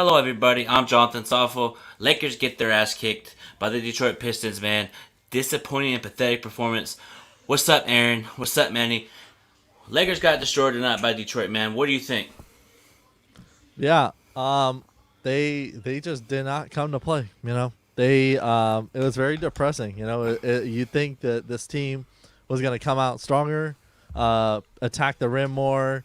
Hello, everybody. I'm Jonathan Saffo. Lakers get their ass kicked by the Detroit Pistons, man. Disappointing and pathetic performance. What's up, Aaron? What's up, Manny? Lakers got destroyed tonight by Detroit, man. What do you think? Yeah, they just did not come to play. They it was very depressing. You think that this team was going to come out stronger, attack the rim more,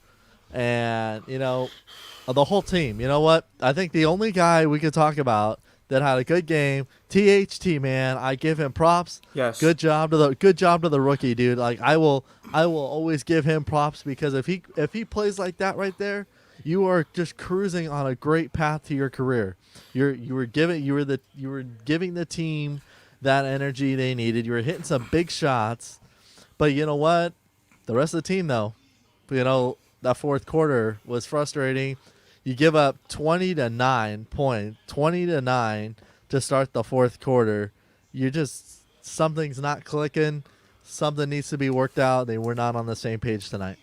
and the whole team. You know what? I think the only guy we could talk about that had a good game, THT, man. I give him props. Yes. Good job to the rookie, dude. Like I will always give him props because if he plays like that right there, you are just cruising on a great path to your career. You were giving the team that energy they needed. You were hitting some big shots, but you know what? The rest of the team, though, that fourth quarter was frustrating. You give up 20 to 9 to start the fourth quarter. Something's not clicking. Something needs to be worked out. They were not on the same page tonight.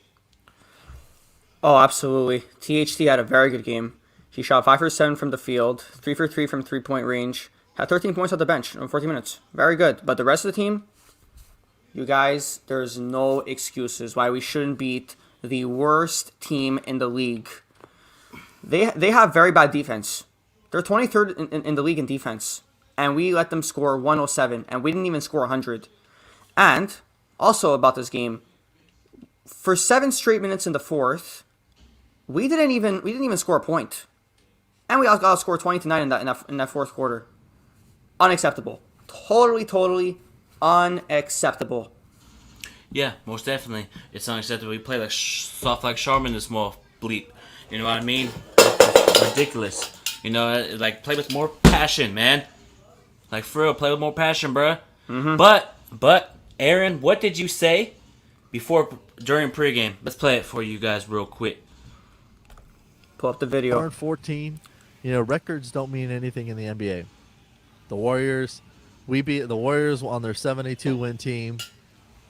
Oh, absolutely. THT had a very good game. He shot 5 for 7 from the field, 3 for 3 from 3-point range, had 13 points at the bench in 14 minutes. Very good. But the rest of the team, you guys, there's no excuses why we shouldn't beat the worst team in the league. They have very bad defense. They're 23rd in the league in defense. And we let them score 107, and we didn't even score 100. And also about this game, for 7 straight minutes in the fourth, we didn't even score a point, and we got scored 20-9 in that fourth quarter. Unacceptable. Totally unacceptable. Yeah, most definitely. It's unacceptable. We play like soft like Charmin, this small bleep. You know what I mean? Ridiculous. Like play with more passion, man. Like for real, play with more passion, bruh. Mm-hmm. But Aaron, what did you say during pregame? Let's play it for you guys real quick. Pull up the video. 4-14. Records don't mean anything in the NBA. The Warriors, we beat the Warriors on their 72 win team.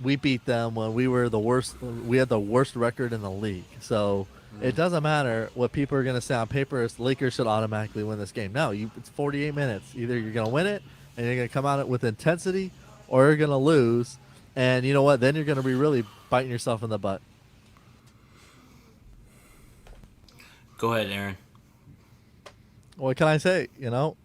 We beat them when we were the worst. We had the worst record in the league. So it doesn't matter what people are going to say on paper. It's Lakers should automatically win this game. No, it's 48 minutes. Either you're going to win it and you're going to come out with intensity, or you're going to lose. And you know what? Then you're going to be really biting yourself in the butt. Go ahead, Aaron. What can I say?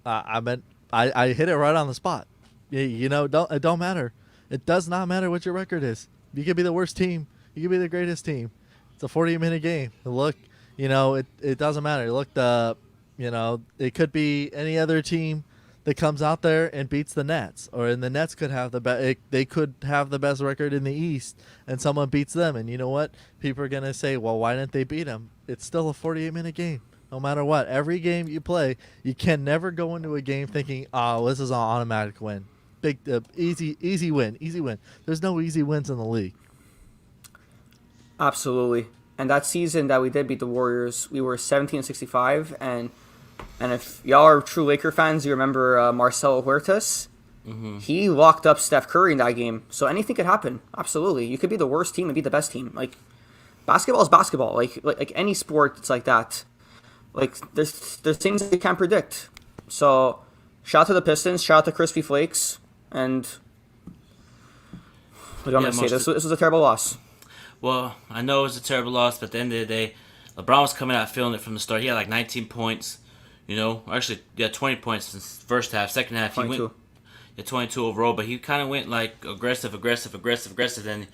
I hit it right on the spot. It don't matter. It does not matter what your record is. You could be the worst team. You could be the greatest team. It's a 40-minute game. It doesn't matter. It could be any other team that comes out there and beats the Nets, or the Nets could have they could have the best record in the East, and someone beats them. And you know what? People are gonna say, "Well, why didn't they beat them?" It's still a 48-minute game, no matter what. Every game you play, you can never go into a game thinking, "Oh, this is an automatic win, easy win." There's no easy wins in the league. Absolutely. And that season that we did beat the Warriors, we were 17-65, and if y'all are true Laker fans, you remember Marcelo Huertas. Mm-hmm. He locked up Steph Curry in that game. So anything could happen. Absolutely. You could be the worst team and be the best team. Like, basketball is basketball. Like any sport, it's like that. Like, there's things that you can't predict. So, shout out to the Pistons. Shout out to Crispy Flakes. And what do I'm going to say? This was a terrible loss. Well, I know it was a terrible loss, but at the end of the day, LeBron was coming out feeling it from the start. He had like 19 points. Actually, 20 points in the first half. Second half, 22. he went 22 overall, but he kind of went like aggressive. And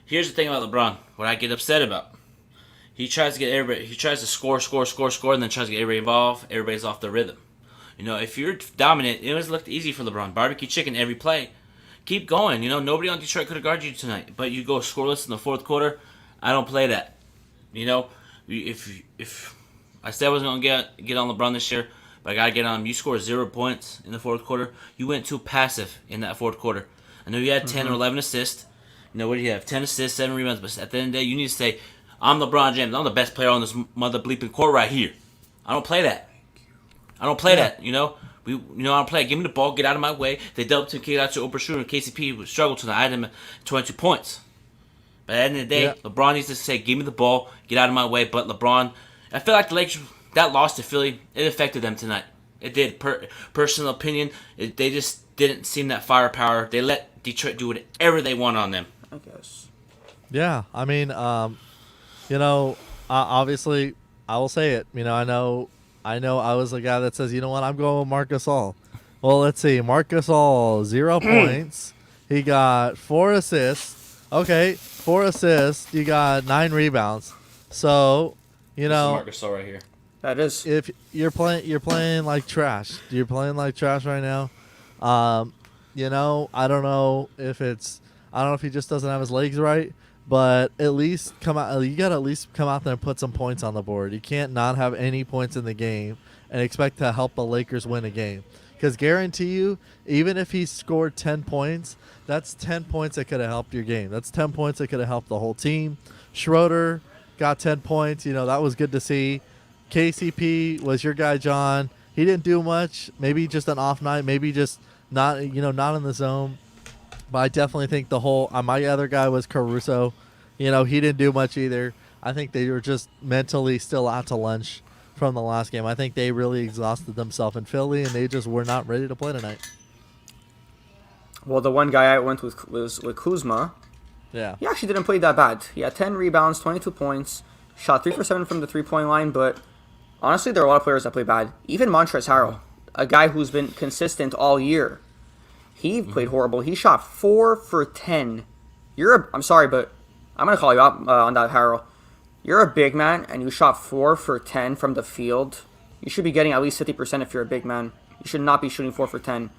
here's the thing about LeBron, what I get upset about. He tries to get everybody. He tries to score, and then tries to get everybody involved. Everybody's off the rhythm. If you're dominant, it always looked easy for LeBron. Barbecue chicken every play. Keep going. Nobody on Detroit could have guarded you tonight, but you go scoreless in the fourth quarter. I don't play that. If I said I wasn't gonna get on LeBron this year, but I gotta get on him. You scored 0 points in the fourth quarter. You went too passive in that fourth quarter. I know you had 10 or 11 assists. What do you have? 10 assists, 7 rebounds. But at the end of the day, you need to say, "I'm LeBron James. I'm the best player on this mother bleeping court right here." I don't play that. I don't play that. I don't play. Give me the ball. Get out of my way. They double to kick out to open shooter. KCP would struggle tonight. I had him at 22 points. But at the end of the day, LeBron needs to say, "Give me the ball. Get out of my way." But LeBron, I feel like the Lakers that loss to Philly, it affected them tonight. It did. Personal opinion, they just didn't seem that firepower. They let Detroit do whatever they want on them. I guess. Yeah, I mean, obviously, I will say it. I know. I was the guy that says, you know what, I'm going with Marc Gasol. Well, let's see. Marc Gasol, 0 points. He got 4 assists. Okay, 4 assists. You got 9 rebounds. So, This is Marc Gasol right here. That is. if you're playing like trash. You're playing like trash right now. I don't know if he just doesn't have his legs right, but at least come out. You got to at least come out there and put some points on the board. You can't not have any points in the game and expect to help the Lakers win a game. Because guarantee you, even if he scored 10 points, that's 10 points that could have helped your game. That's 10 points that could have helped the whole team. Schroeder got 10 points. That was good to see. KCP was your guy, John. He didn't do much. Maybe just an off night. Maybe just not in the zone. But I definitely think my other guy was Caruso. He didn't do much either. I think they were just mentally still out to lunch from the last game. I think they really exhausted themselves in Philly, and they just were not ready to play tonight. Well, the one guy I went with was with Kuzma. Yeah. He actually didn't play that bad. He had 10 rebounds, 22 points, shot 3 for 7 from the 3-point line, but honestly, there are a lot of players that play bad. Even Montrezl Harrell, a guy who's been consistent all year, he played horrible. He shot 4 for 10. I'm sorry, but I'm going to call you out on that, Harrell. You're a big man, and you shot 4 for 10 from the field. You should be getting at least 50% if you're a big man. You should not be shooting 4 for 10.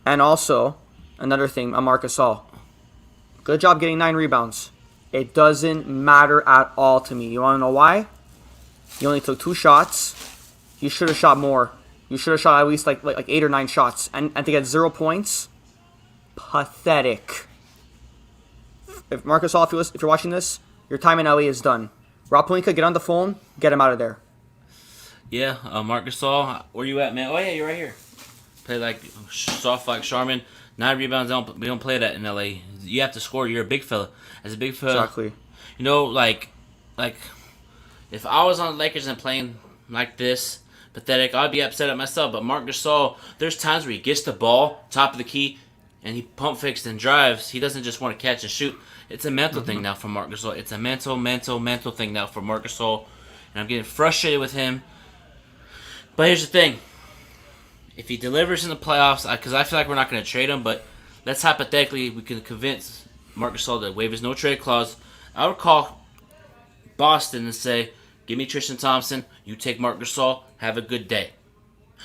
And also, another thing, Marc Gasol. Good job getting 9 rebounds. It doesn't matter at all to me. You want to know why? You only took 2 shots. You should have shot more. You should have shot at least like 8 or 9 shots. And to get 0 points, pathetic. If Marc Gasol, if you're watching this, your time in LA is done. Rob Pelinka, get on the phone, get him out of there. Yeah, Marc Gasol, where you at, man? Oh yeah, you're right here. Play like soft like Charmin. 9 rebounds. We don't play that in LA. You have to score. You're a big fella. As a big fella, Exactly. Like if I was on the Lakers and playing like this, pathetic, I'd be upset at myself. But Marc Gasol, there's times where he gets the ball, top of the key, and he pump fakes and drives. He doesn't just want to catch and shoot. It's a mental thing now for Marc Gasol. It's a mental thing now for Marc Gasol. And I'm getting frustrated with him. But here's the thing. If he delivers in the playoffs, because I feel like we're not going to trade him, but let's hypothetically, we can convince Marc Gasol to waive his no-trade clause. I would call Boston and say, give me Tristan Thompson, you take Marc Gasol, have a good day.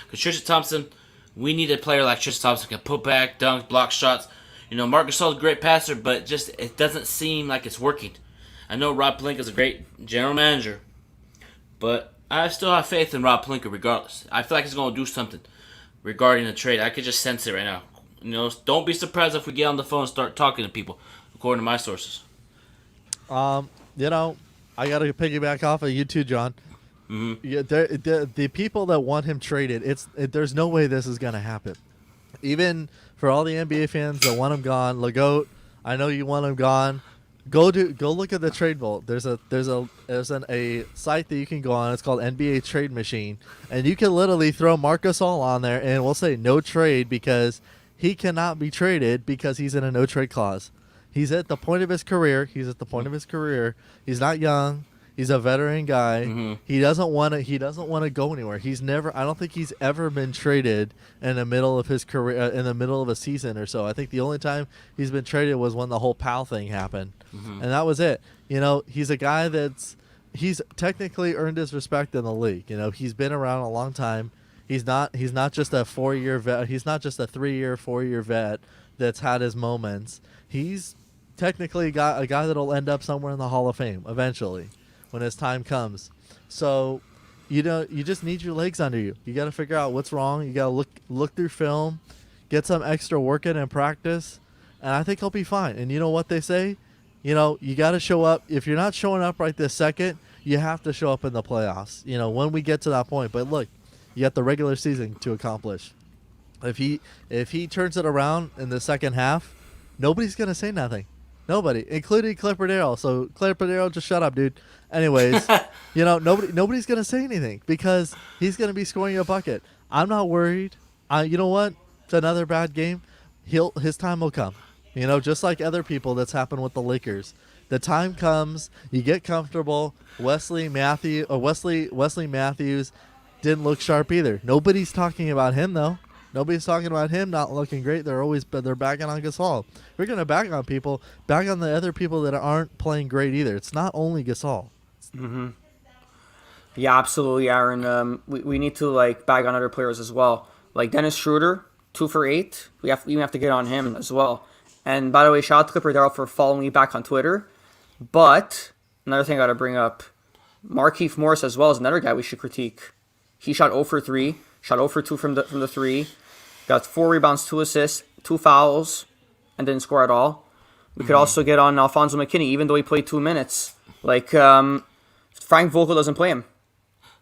Because Tristan Thompson, we need a player like Tristan Thompson who can put back, dunk, block shots. Marc Gasol's a great passer, but just it doesn't seem like it's working. I know Rob Pelinka is a great general manager, but I still have faith in Rob Pelinka regardless. I feel like he's going to do something regarding the trade. I could just sense it right now. Don't be surprised if we get on the phone and start talking to people, according to my sources. I got to piggyback off of you too, John. Mm-hmm. Yeah, the people that want him traded, there's no way this is going to happen. Even for all the NBA fans that want him gone, Legoat, I know you want him gone. Go look at the trade vault. There's a site that you can go on. It's called NBA Trade Machine, and you can literally throw Marc Gasol on there, and we'll say no trade because he cannot be traded because he's in a no trade clause. He's at the point of his career. He's not young. He's a veteran guy. Mm-hmm. He doesn't want to go anywhere. I don't think he's ever been traded in the middle of his career, in the middle of a season or so. I think the only time he's been traded was when the whole Powell thing happened. Mm-hmm. And that was it. He's a guy he's technically earned his respect in the league. He's been around a long time. He's not just a 4-year vet. He's not just a 3-year, 4-year vet that's had his moments. He's technically got a guy that'll end up somewhere in the Hall of Fame eventually when his time comes. So, you just need your legs under you. You got to figure out what's wrong. You got to look through film, get some extra work in and practice, and I think he'll be fine. And you know what they say? You got to show up. If you're not showing up right this second, you have to show up in the playoffs, when we get to that point. But look, you got the regular season to accomplish. If he turns it around in the second half, nobody's going to say nothing. Nobody, including Clipper Darrell. So Clipper Darrell, just shut up, dude. Anyways, nobody's gonna say anything because he's gonna be scoring a bucket. I'm not worried. You know what? It's another bad game. His time will come. Just like other people that's happened with the Lakers. The time comes, you get comfortable. Wesley Matthews didn't look sharp either. Nobody's talking about him though. Nobody's talking about him not looking great. They're bagging on Gasol. We're gonna bag on people, bag on the other people that aren't playing great either. It's not only Gasol. Mm-hmm. Yeah, absolutely, Aaron. We need to bag on other players as well. Like Dennis Schroeder, 2 for 8. We have to get on him as well. And by the way, shout out to Clipper Darrell for following me back on Twitter. But another thing I gotta bring up, Markieff Morris as well is another guy we should critique. He shot 0 for 3, shot 0 for 2 from the 3, got 4 rebounds, 2 assists, 2 fouls, and didn't score at all. We could also get on Alfonso McKinney, even though he played 2 minutes. Frank Vogel doesn't play him.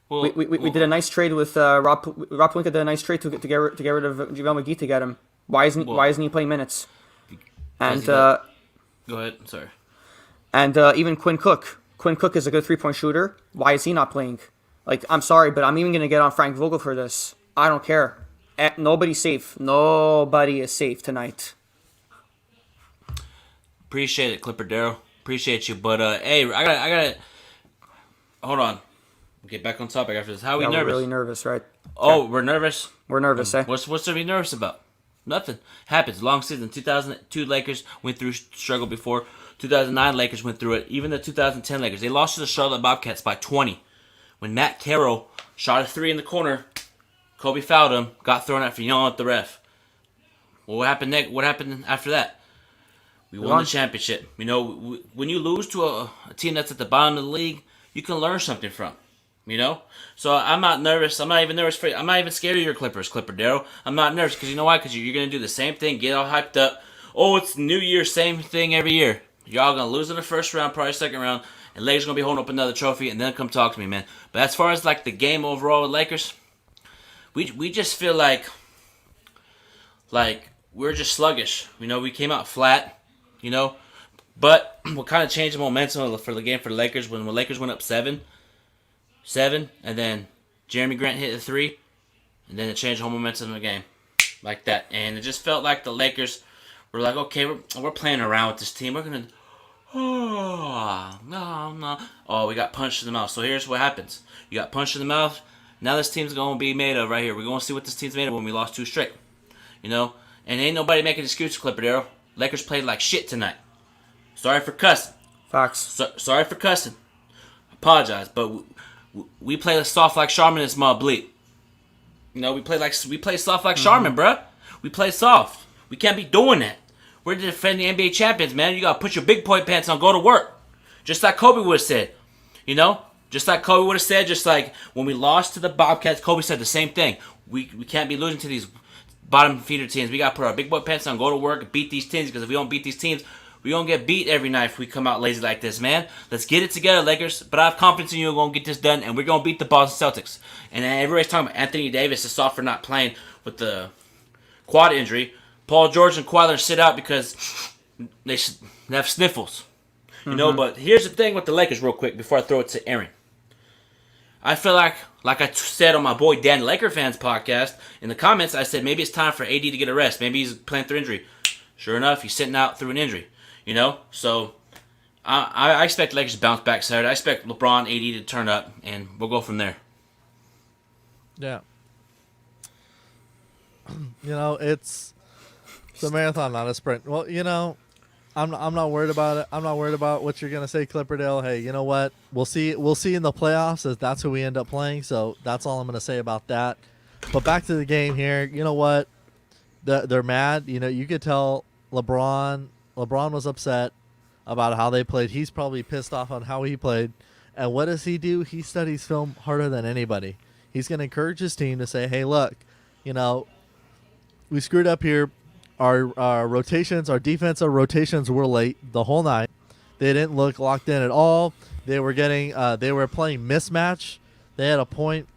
Well, we did a nice trade with Rob Pelinka did a nice trade to get rid of JaVale McGee to get him. Why isn't he playing minutes? And go ahead, sorry. And even Quinn Cook. Quinn Cook is a good 3-point shooter. Why is he not playing? I'm sorry, but I'm even going to get on Frank Vogel for this. I don't care. Nobody's safe. Nobody is safe tonight. Appreciate it, Clipper Darrell. Appreciate you. But, hey, I gotta... Hold on. We'll get back on topic after this. How are we nervous? We're really nervous, right? Oh, we're nervous? We're nervous, eh? What's to be nervous about? Nothing. Happens. Long season. 2002 Lakers went through struggle before. 2009 Lakers went through it. Even the 2010 Lakers. They lost to the Charlotte Bobcats by 20. When Matt Carroll shot a 3 in the corner, Kobe fouled him, got thrown out for yelling at the ref. Well, what happened next? What happened after that? We won the championship. When you lose to a team that's at the bottom of the league, you can learn something from. So I'm not nervous. I'm not even nervous for you. I'm not even scared of your Clippers, Clipper Darrell. I'm not nervous because you know why? Because you're going to do the same thing, get all hyped up. Oh, it's New Year, same thing every year. Y'all going to lose in the first round, probably second round, and Lakers going to be holding up another trophy, and then come talk to me, man. But as far as the game overall with Lakers, we just feel like we're just sluggish. We came out flat, But what kind of changed the momentum for the game for the Lakers when the Lakers went up 7, and then Jeremy Grant hit a 3, and then it changed the whole momentum of the game like that. And it just felt like the Lakers were like, okay, we're playing around with this team. We're going to, no. Oh, we got punched in the mouth. So here's what happens. You got punched in the mouth. Now this team's going to be made of right here. We're going to see what this team's made of when we lost 2 straight. And ain't nobody making excuses, Clipper Darrell. Lakers played like shit tonight. Sorry for cussing. Facts. Sorry for cussing. Apologize, but we play soft like Charmin and small bleep. We play soft like Charmin, bruh. We play soft. We can't be doing that. We're the defending NBA champions, man. You gotta put your big boy pants on, go to work. Just like Kobe would have said. Just like Kobe would have said, just like when we lost to the Bobcats, Kobe said the same thing. We can't be losing to these bottom feeder teams. We gotta put our big boy pants on, go to work, and beat these teams, because if we don't beat these teams, we're going to get beat every night if we come out lazy like this, man. Let's get it together, Lakers. But I have confidence in you. We're going to get this done, and we're going to beat the Boston Celtics. And everybody's talking about Anthony Davis is soft for not playing with the quad injury. Paul George and Kawhi Leonard sit out because they have sniffles. But here's the thing with the Lakers real quick before I throw it to Aaron. I feel like I said on my boy Dan Laker Fans podcast, in the comments, I said maybe it's time for AD to get a rest. Maybe he's playing through injury. Sure enough, he's sitting out through an injury. So I expect Lakers to bounce back Saturday. I expect LeBron, AD to turn up, and we'll go from there. Yeah. It's a marathon, not a sprint. Well, I'm not worried about it. I'm not worried about what you're gonna say, Clipperdale. Hey, you know what? We'll see. We'll see in the playoffs if that's who we end up playing. So that's all I'm gonna say about that. But back to the game here. You know what? They're mad. You could tell LeBron was upset about how they played. He's probably pissed off on how he played. And what does he do? He studies film harder than anybody. He's going to encourage his team to say, hey, look, we screwed up here. Our rotations, our defensive rotations were late the whole night. They didn't look locked in at all. They were playing mismatch. They had a point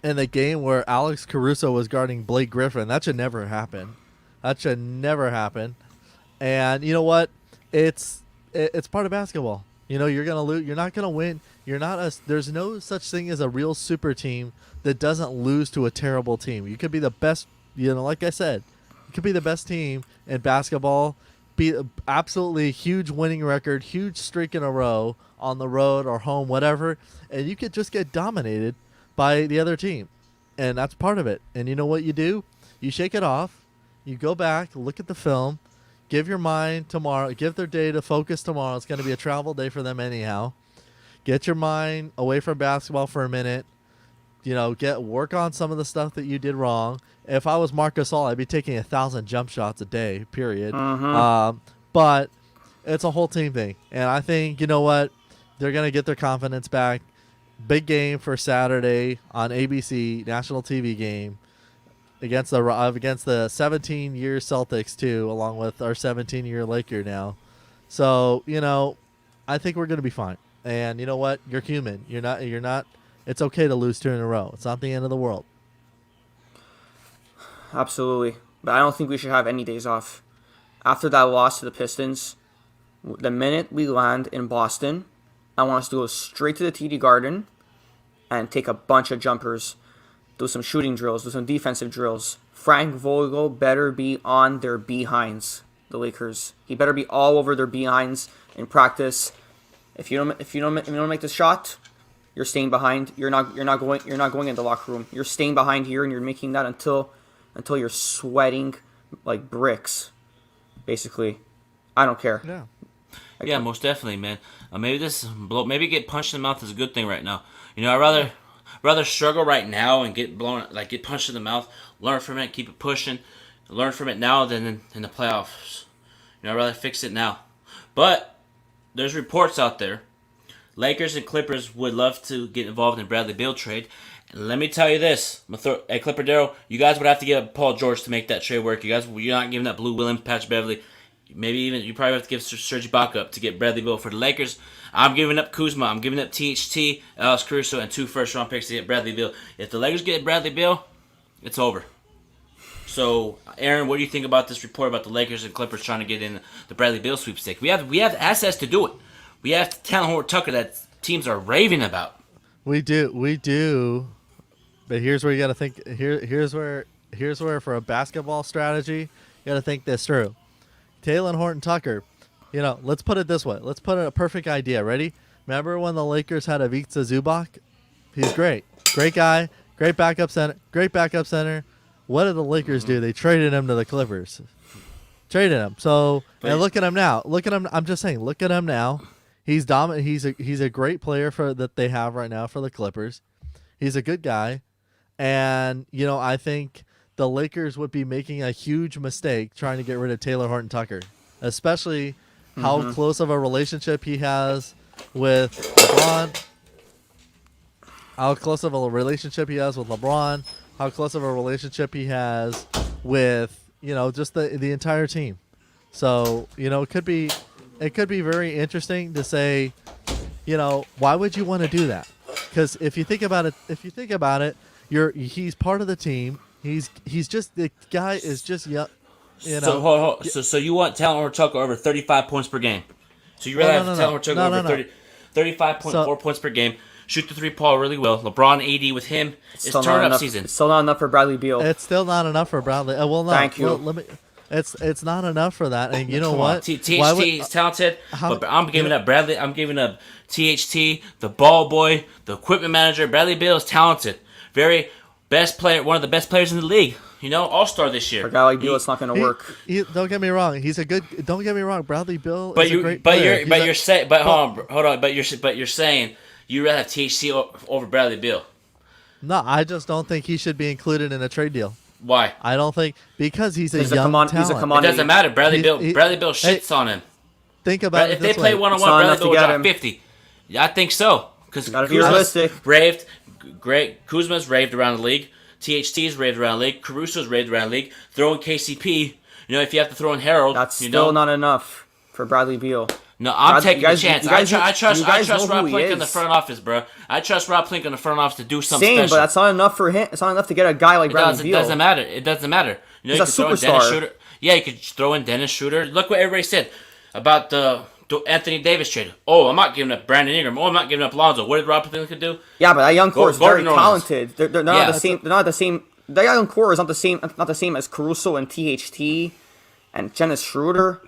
in the game where Alex Caruso was guarding Blake Griffin. That should never happen. And you know what? it's part of basketball. You know, you're gonna lose. You're not gonna win. You're not a. There's no such thing as a real super team that doesn't lose to a terrible team. You could be the best. You know, like I said, you could be the best team in basketball, be absolutely huge winning record, huge streak in a row on the road or home, whatever, and you could just get dominated by the other team, and that's part of it. And you know what you do? You shake it off. You go back, look at the film, give your mind tomorrow, give their day to focus tomorrow. It's going to be a travel day for them anyhow. Get your mind away from basketball for a minute. You know, work on some of the stuff that you did wrong. If I was Marc Gasol, I'd be taking 1,000 jump shots a day, period. But it's a whole team thing. And I think, you know what? They're going to get their confidence back. Big game for Saturday on ABC, national TV game against the 17-year Celtics too, along with our 17-year Laker now. So, you know, I think we're going to be fine. And you know what? You're human. You're not it's okay to lose 2 in a row. It's not the end of the world. Absolutely. But I don't think we should have any days off. After that loss to the Pistons, the minute we land in Boston, I want us to go straight to the TD Garden and take a bunch of jumpers, do some shooting drills, do some defensive drills. Frank Vogel better be on their behinds, the Lakers. He better be all over their behinds in practice. If you don't make the shot, you're staying behind. You're not going in the locker room. You're staying behind here, and you're making that until you're sweating like bricks. Basically, I don't care. Yeah. Yeah, most definitely, man. Maybe get punched in the mouth is a good thing right now. You know, I'd rather struggle right now and get punched in the mouth, learn from it, keep it pushing, learn from it now than in the playoffs. You know, I'd rather fix it now. But there's reports out there. Lakers and Clippers would love to get involved in Bradley Beal trade. And let me tell you this, Clipper Darrow, you guys would have to give Paul George to make that trade work. You're not giving that Blue Williams, Patch Beverly. Maybe even you probably have to give Serge Ibaka up to get Bradley Beal. For the Lakers, I'm giving up Kuzma. I'm giving up THT, Alex Caruso, and 2 first-round picks to get Bradley Beal. If the Lakers get Bradley Beal, it's over. So, Aaron, what do you think about this report about the Lakers and Clippers trying to get in the Bradley Beal sweepstake? We have assets to do it. We have Talon Horton-Tucker that teams are raving about. We do. But here's where you got to think. Here's where for a basketball strategy, you got to think this through. Talon Horton-Tucker, you know, let's put it this way. Let's put a perfect idea. Ready? Remember when the Lakers had Ivica Zubac? He's great. Great guy. Great backup center. What did the Lakers do? They traded him to the Clippers. Traded him. So, and look at him now. I'm just saying, look at him now. He's dominant. He's a great player that they have right now for the Clippers. He's a good guy. And, you know, I think the Lakers would be making a huge mistake trying to get rid of Taylor Horton-Tucker, especially how close of a relationship he has with LeBron, how close of a relationship he has with LeBron, how close of a relationship he has with, you know, just the entire team. So, you know, it could be very interesting to say, you know, why would you want to do that? Because if you think about it, he's part of the team. He's just the guy is just young. You know. So you want Talon Horton-Tucker over 35 points per game? So you rather have Talon Horton-Tucker over 35.4 points per game? Shoot the 3-ball really well. LeBron AD with him is turn up season. It's still not enough for Bradley Beal. It's still not enough for Bradley. Well, no. Thank you. Well, it's not enough for that. And you know what? THT is talented, but I'm giving up Bradley. I'm giving up THT, the ball boy, the equipment manager. Bradley Beal is talented. Very best player, one of the best players in the league. You know, all-star this year. For a guy like Beal, it's not going to work. Don't get me wrong. Don't get me wrong. Bradley Beal is a great player. Hold on. But you're saying you rather have THC over Bradley Beal. No, I just don't think he should be included in a trade deal. Why? I don't think because he's a young talent. He's a commodity. It doesn't matter. Bradley Beal shits on him. Think about it. If they play one-on-one, Bradley Beal will drop 50. Yeah, I think so. Because realistic. Raved. Great. Kuzma's raved around the league. THT's raved around the league. Caruso's raved around the league. Throw in KCP. You know, if you have to throw in Harold, that's still not enough for Bradley Beal. No, I'm taking a chance. I trust Rob Pelinka in the front office, bro. I trust Rob Pelinka in the front office to do something special. But that's not enough for him. It's not enough to get a guy like Bradley Beal. It doesn't matter. You know, he's you a could throw in superstar. Dennis Schroeder. Yeah, you could throw in Dennis Schroeder. Look what everybody said. about the Anthony Davis trade. Oh, I'm not giving up Brandon Ingram. Oh, I'm not giving up Lonzo. What did Rob Pelinka do? Yeah, but that young core is very Gordon Hayward. talented. They're not Yeah. the same. They're not the same. The young core is not the same as Caruso and THT and Dennis Schroeder.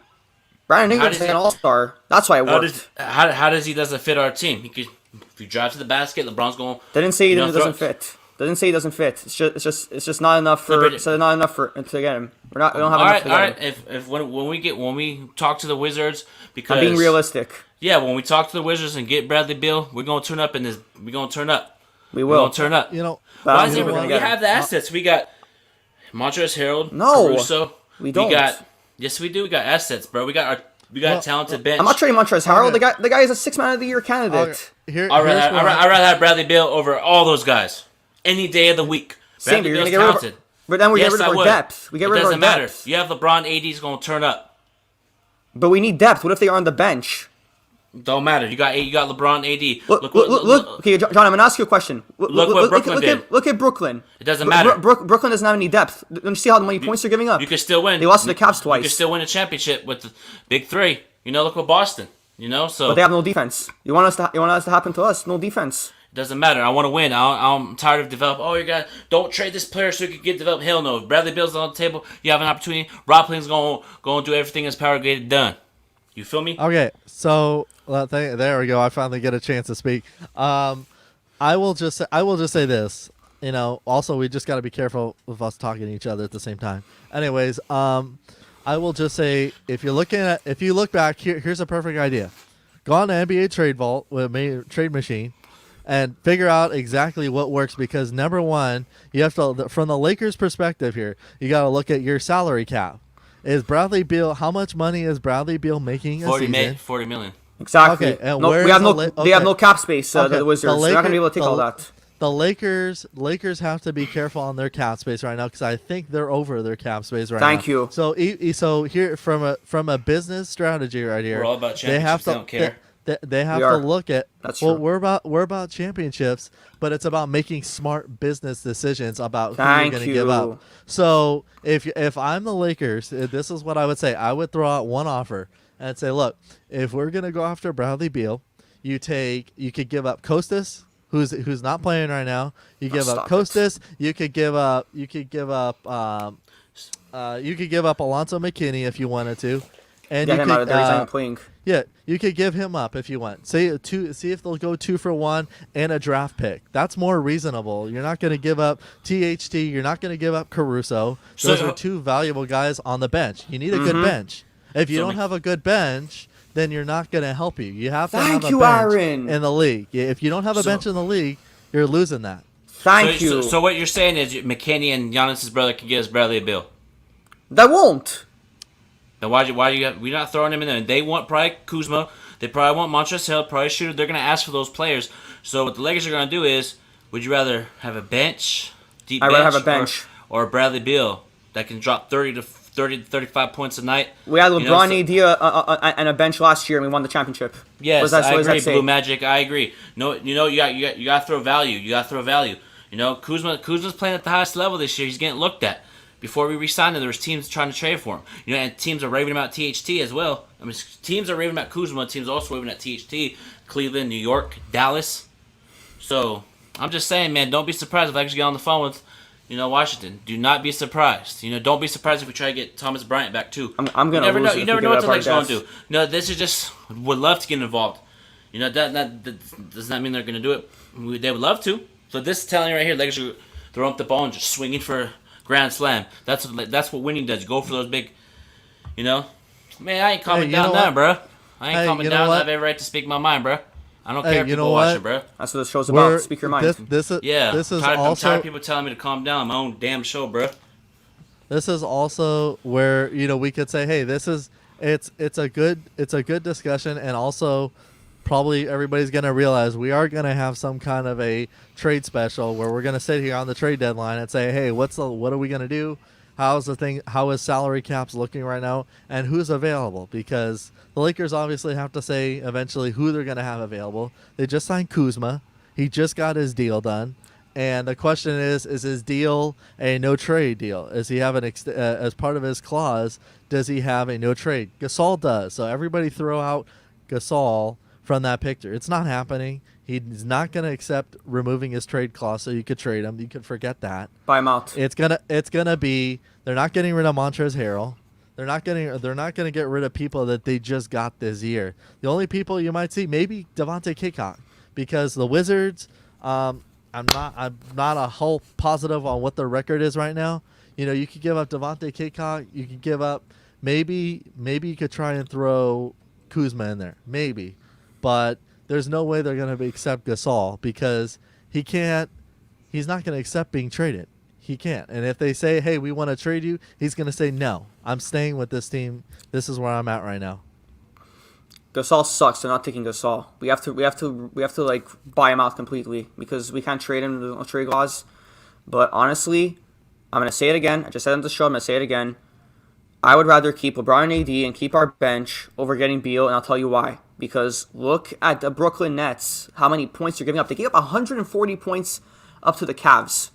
Brandon Ingram's does an he- all-star. That's why it How worked. does he doesn't fit our team? If you drive to the basket, LeBron's going. They didn't say he you know, doesn't throw- fit. They didn't say he doesn't fit. It's just not enough for. but- It's not enough for to get him. We don't have All enough right, to all get right. him. If when we talk to the Wizards, because I'm being realistic. Yeah, when we talk to the Wizards and get Bradley Beal, we're gonna turn up in this. We're gonna turn up. We We're will. gonna turn up. You know, But Why I'm is never it? gonna We get him. have the assets. We got Montrezl Harrell, No, Caruso. we don't. Yes, we do. We got assets, bro. We got a talented bench. I'm not trading Montrezl Harrell. Okay. The guy is a 6 Man of the Year candidate. Here, I'd here's rather, what I'd rather have Bradley Beal over all those guys any day of the week. Same, Bradley you're gonna Beal's get rid of. talented. But then we Yes, get rid I of our would. depth. We get It rid of our doesn't matter. depth. You have LeBron, AD's gonna turn up. But we need depth. What if they are on the bench? Don't matter. You got LeBron, AD. Look. Okay, John, I'm gonna ask you a question. Look what Brooklyn did. Look at Brooklyn. It doesn't matter. Brooklyn doesn't have any depth. Don't you see how many points they're giving up? You can still win. They lost to the Caps You twice. can still win a championship with the big three. You know, look what Boston. You know, so But they have no defense. You want us to happen to us? No defense. it doesn't matter. I want to win. I'm tired of developing. Oh, you got don't trade this player so you can get developed. Hell no. If Bradley Beal's on the table, you have an opportunity. Rob Pelinka's going to do everything in his power to get it done. You feel me? Okay, so there we go. I finally get a chance to speak. I will just say this. You know, also we just got to be careful of us talking to each other at the same time. Anyways, I will just say if you look back here's a perfect idea. Go on to NBA Trade Vault with Trade Machine and figure out exactly what works because number one, you have to from the Lakers' perspective here, you got to look at your salary cap. Is Bradley Beal? How much money is Bradley Beal making a season? 40 million. Exactly. Okay, and No, where we have is no. the They have okay. no cap space. Okay, The Wizards. They're not gonna be able to take all the- that. The Lakers have to be careful on their cap space right now because I think they're over their cap space right now. Thank you. So, so here from a business strategy right here, We're all about they have championships, to they don't care. We They have to are. look at. That's well, true. we're about championships, but it's about making smart business decisions about Thank who you're going to give you. up. So if I'm the Lakers, this is what I would say. I would throw out one offer and say, look, if we're going to go after Bradley Beal, you could give up Kostas, who's not playing right now. You give up stop it. Kostas. You could give up Alonzo McKinney if you wanted to, and Get you him could, out of there. He's not even playing. yeah, you could give him up if you want. See if they'll go 2 for 1 and a draft pick. That's more reasonable. You're not going to give up THT. You're not going to give up Caruso. Those So- are two valuable guys on the bench. You need a Mm-hmm. good bench. If you So don't ma- have a good bench, then you're not going to help you. You have to Thank have a you, bench Aaron. in the league. If you don't have a So- bench in the league, you're losing that. Thank so, you. So what you're saying is McKinney and Giannis's brother can get us Bradley Beal. That won't. Then we're not throwing him in there? They want probably Kuzma. They probably want Montrezl Harrell, probably Shooter. They're going to ask for those players. So what the Lakers are going to do is, would you rather have a bench, deep I'd bench, rather have a bench. or Bradley Beal that can drop 30 to 35 points a night? We had You know, LeBron, so- AD, and a bench last year, and we won the championship. Yes, What does I that agree. say? Blue Magic, I agree. No, you got to throw value. You got to throw value. You know, Kuzma's playing at the highest level this year. He's getting looked at. Before we re-signed him, there was teams trying to trade for him. You know, and teams are raving about THT as well. I mean, teams are raving about Kuzma. Teams are also raving at THT. Cleveland, New York, Dallas. So I'm just saying, man, don't be surprised if I actually get on the phone with, Washington. Do not be surprised. Don't be surprised if we try to get Thomas Bryant back too. I'm gonna You never lose know. it You if never we know give what up the our Lakers going to depth. do. No, this is just would love to get involved. That does not mean they're going to do it. They would love to. So this is telling you right here, Lakers are throwing up the ball and just swinging for a grand slam. That's what winning does. You go for those big, Man, I ain't calming you know down now, what? bro. I ain't Hey, calming you know down. I what? have every right to speak my mind, bro. I don't Hey, care if you know people watch what? it, bro. That's what the show's about. Speak your mind. This Yeah, is I'm tired also of people telling me to calm down. My own damn show, bro. This is also where we could say, hey, it's a good discussion, and also probably everybody's gonna realize we are gonna have some kind of a trade special where we're gonna sit here on the trade deadline and say, hey, what are we gonna do? How is salary caps looking right now, and who's available? Because the Lakers obviously have to say eventually who they're gonna have available. They just signed Kuzma. He just got his deal done. And the question is his deal a no trade deal? Does he have as part of his clause? Does he have a no trade? Gasol does. So everybody throw out Gasol from that picture. It's not happening. He's not going to accept removing his trade clause, so you could trade him. You could forget that. Buy him out. It's gonna be. They're not getting rid of Montrezl Harrell. They're not gonna get rid of people that they just got this year. The only people you might see maybe Devontae Cacok, because the Wizards. I'm not a whole positive on what their record is right now. You know, you could give up Devontae Cacok. You could give up maybe you could try and throw Kuzma in there, maybe, but there's no way they're going to accept Gasol because he's not going to accept being traded. He can't. And if they say, hey, we want to trade you, he's going to say, no, I'm staying with this team. This is where I'm at right now. Gasol sucks. They're not taking Gasol. We have to like buy him out completely because we can't trade him. There's no trade clause. But honestly, I'm going to say it again. I just said it on the show. I'm going to say it again. I would rather keep LeBron and AD and keep our bench over getting Beal, and I'll tell you why. Because look at the Brooklyn Nets, how many points they're giving up. They gave up 140 points up to the Cavs.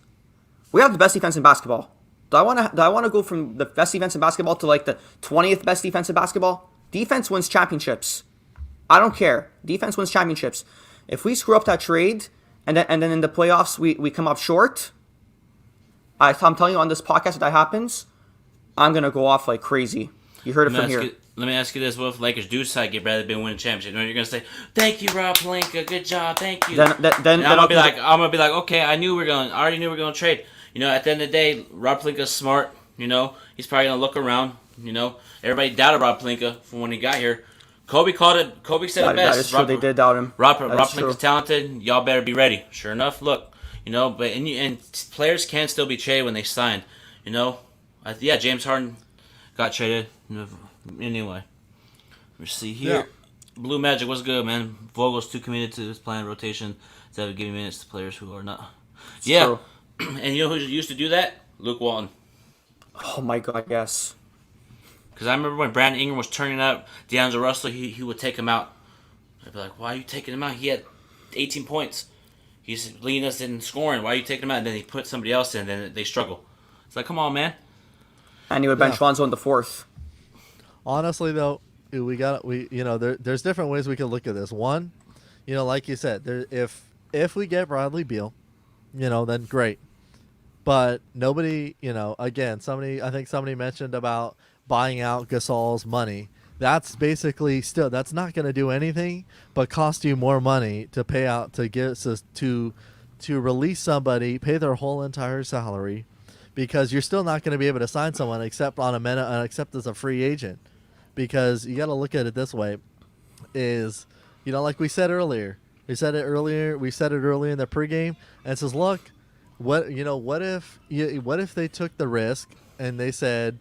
We have the best defense in basketball. Do I want to go from the best defense in basketball to like the 20th best defense in basketball? Defense wins championships. I don't care. Defense wins championships. If we screw up that trade and then in the playoffs we come up short, I'm telling you on this podcast if that happens, I'm going to go off like crazy. You heard it from here. Let me ask you this. What if Lakers do decide to get Bradley Beal winning championship? You know, you're going to say, thank you, Rob Pelinka. Good job. Thank you. Then I'm going to be like, okay, I already knew we were going to trade. You know, at the end of the day, Rob Pelinka's smart. You know, he's probably going to look around. You know, everybody doubted Rob Pelinka from when he got here. Kobe called it. Kobe said it best. That is true. They did doubt him. Rob Pelinka's talented. Y'all better be ready. Sure enough, look. You know, but and players can still be traded when they sign. You know, James Harden got traded. Anyway, let's see here. Yeah. Blue Magic, what's good, man? Vogel's too committed to his plan rotation instead of giving minutes to players who are not. It's true. And you know who used to do that? Luke Walton. Oh my God, yes. Because I remember when Brandon Ingram was turning up D'Angelo Russell, he would take him out. I'd be like, why are you taking him out? He had 18 points. He's leading us in scoring. Why are you taking him out? And then he put somebody else in, and then they struggle. It's like, come on, man. And he would bench Lonzo in the fourth. Honestly, though, there's different ways we can look at this. One, you know, like you said, if we get Bradley Beal, you know, then great. But nobody, you know, again, I think somebody mentioned about buying out Gasol's money. That's basically that's not going to do anything but cost you more money to pay out to release somebody, pay their whole entire salary, because you're still not going to be able to sign someone except except as a free agent. Because you got to look at it this way, is, you know, like we said earlier, we said it earlier in the pregame, and it says, look, what if they took the risk and they said,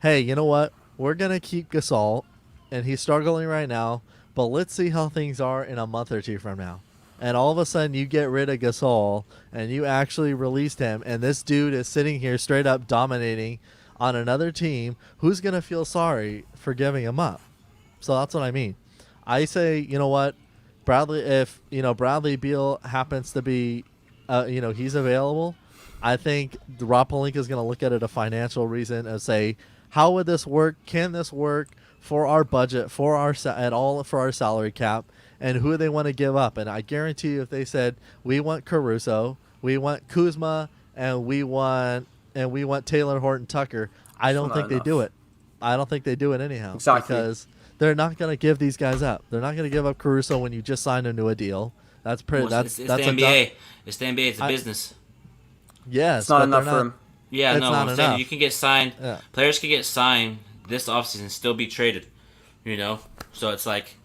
hey, you know what, we're gonna keep Gasol, and he's struggling right now, but let's see how things are in a month or two from now. And all of a sudden you get rid of Gasol and you actually released him, and this dude is sitting here straight up dominating on another team. Who's going to feel sorry for giving him up? So that's what I mean. I say, you know what, if Bradley Beal happens to be, he's available, I think Rob Pelinka is going to look at it a financial reason and say, how would this work? Can this work for our budget, for our salary cap, and who they want to give up? And I guarantee you, if they said, we want Caruso, we want Kuzma, and we want Taylor Horton Tucker, I don't think they do it. I don't think they do it anyhow. Exactly. Because they're not going to give these guys up. They're not going to give up Caruso when you just signed him to a deal. That's pretty. It's the NBA. It's the NBA. It's a business. Yes, it's not enough for him. Yeah, no. I'm saying you can get signed. Yeah. Players can get signed this offseason and still be traded. You know, so it's like.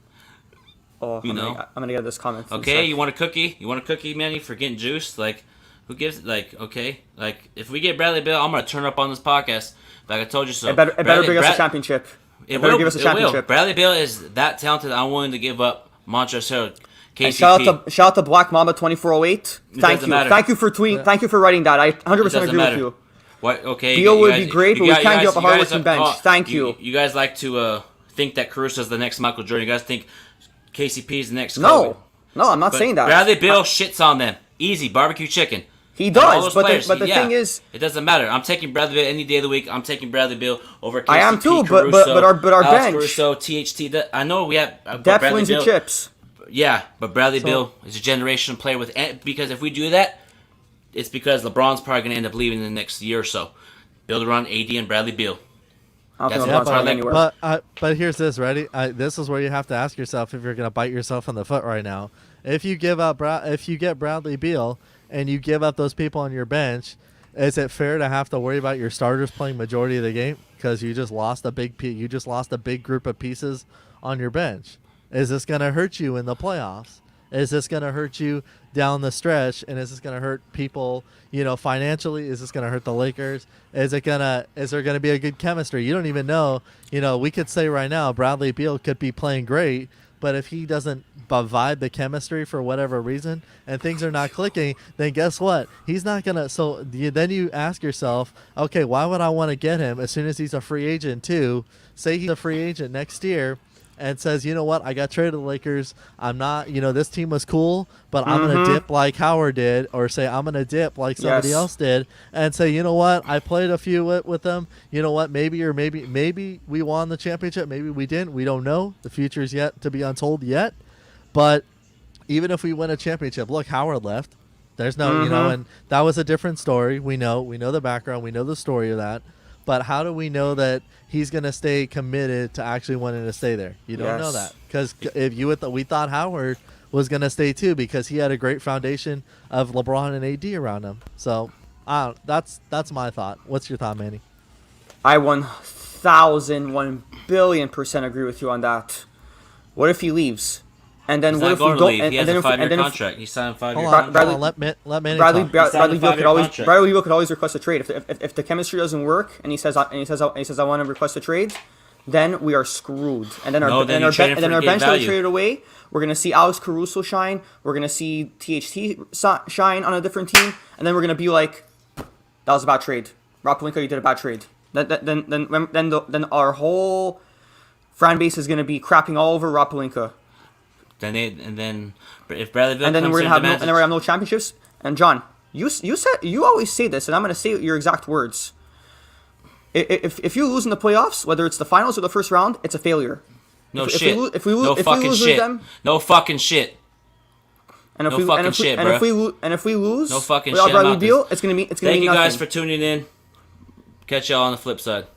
Oh, I'm gonna get this comment. Okay, you want a cookie? You want a cookie, Manny, for getting juiced? Like, who gives? Like, okay, like if we get Bradley Beal, I'm gonna turn up on this podcast. Like I told you so. It better bring us a championship. It better give us a championship. Bradley Beal is that talented. I'm willing to give up Montrezl Harrell. KCP. Shout out to Black Mamba 2408. Thank you for tweeting. Yeah. Thank you for writing that. I 100% agree with you. What? Okay. Beal would be great, but we can't give up a hard-working bench. Thank you. You guys like to think that Caruso is the next Michael Jordan. You guys think KCP is the next Kobe. No, I'm not saying that. Bradley Beal shits on them. Easy barbecue chicken. He Out of all does, those but players, the thing is, it doesn't matter. I'm taking Bradley Beal any day of the week. I'm taking Bradley Beal over KCP, I am too, but Caruso, our Alex bench Caruso, THT. I know we have depth Bradley wins you Beal. chips. Yeah, but Bradley So- Beal is a generational player because if we do that, it's because LeBron's probably going to end up leaving in the next year or so. Build around AD and Bradley Beal. I don't think Yeah, LeBron's but- going like- anywhere. But here's this, ready? This is where you have to ask yourself if you're gonna bite yourself in the foot right now. If you give up, if you get Bradley Beal and you give up those people on your bench, is it fair to have to worry about your starters playing majority of the game because you just lost a you just lost a big group of pieces on your bench? Is this gonna hurt you in the playoffs? Is this going to hurt you down the stretch? And is this going to hurt people, financially? Is this going to hurt the Lakers? Is there going to be a good chemistry? You don't even know. We could say right now Bradley Beal could be playing great, but if he doesn't vibe the chemistry for whatever reason and things are not clicking, then guess what? He's not going to. So then you ask yourself, okay, why would I want to get him as soon as he's a free agent too? Say he's a free agent next year. And says, you know what, I got traded to the Lakers. I'm not, this team was cool, but I'm going to dip like Howard did, or say I'm going to dip like somebody else did, and say, you know what, I played a few with them. You know what, maybe we won the championship, maybe we didn't. We don't know. The future's yet to be untold yet. But even if we win a championship, look, Howard left. There's no, and that was a different story. We know the background. We know the story of that. But how do we know that he's going to stay committed to actually wanting to stay there? You don't know that. Because we thought Howard was going to stay too because he had a great foundation of LeBron and AD around him. So that's my thought. What's your thought, Manny? I 1,000,000,000,000% agree with you on that. What if he leaves? And then He's what not if going we to don't? leave. And He has then a if 5-year contract. He signed a 5-year Hold contract. on. Let Manny Bradley talk. signed a Beal could 5-year always contract. Bradley Beal could always request a trade if the chemistry doesn't work and he says I want to request a trade, then we are screwed. And then our then you trade him for bench game that we value. traded away, we're gonna see Alex Caruso shine. We're gonna see THT shine on a different team, and then we're gonna be like, that was a bad trade. Rob Pelinka, you did a bad trade. Then our whole fan base is gonna be crapping all over Rob Pelinka. Then if Bradley Beal And then comes we're in gonna have and demands and then we're gonna have no championships. And John, you always say this, and I'm gonna say your exact words. If you lose in the playoffs, whether it's the finals or the first round, it's a failure. no if shit. we No lose fucking with shit. them- No fucking shit. And if No we fucking and if we, shit, and if bruh. we lose, No fucking without shit. Bradley I'm out Beal, this. it's gonna be Thank you nothing. guys for tuning in. Catch y'all on the flip side.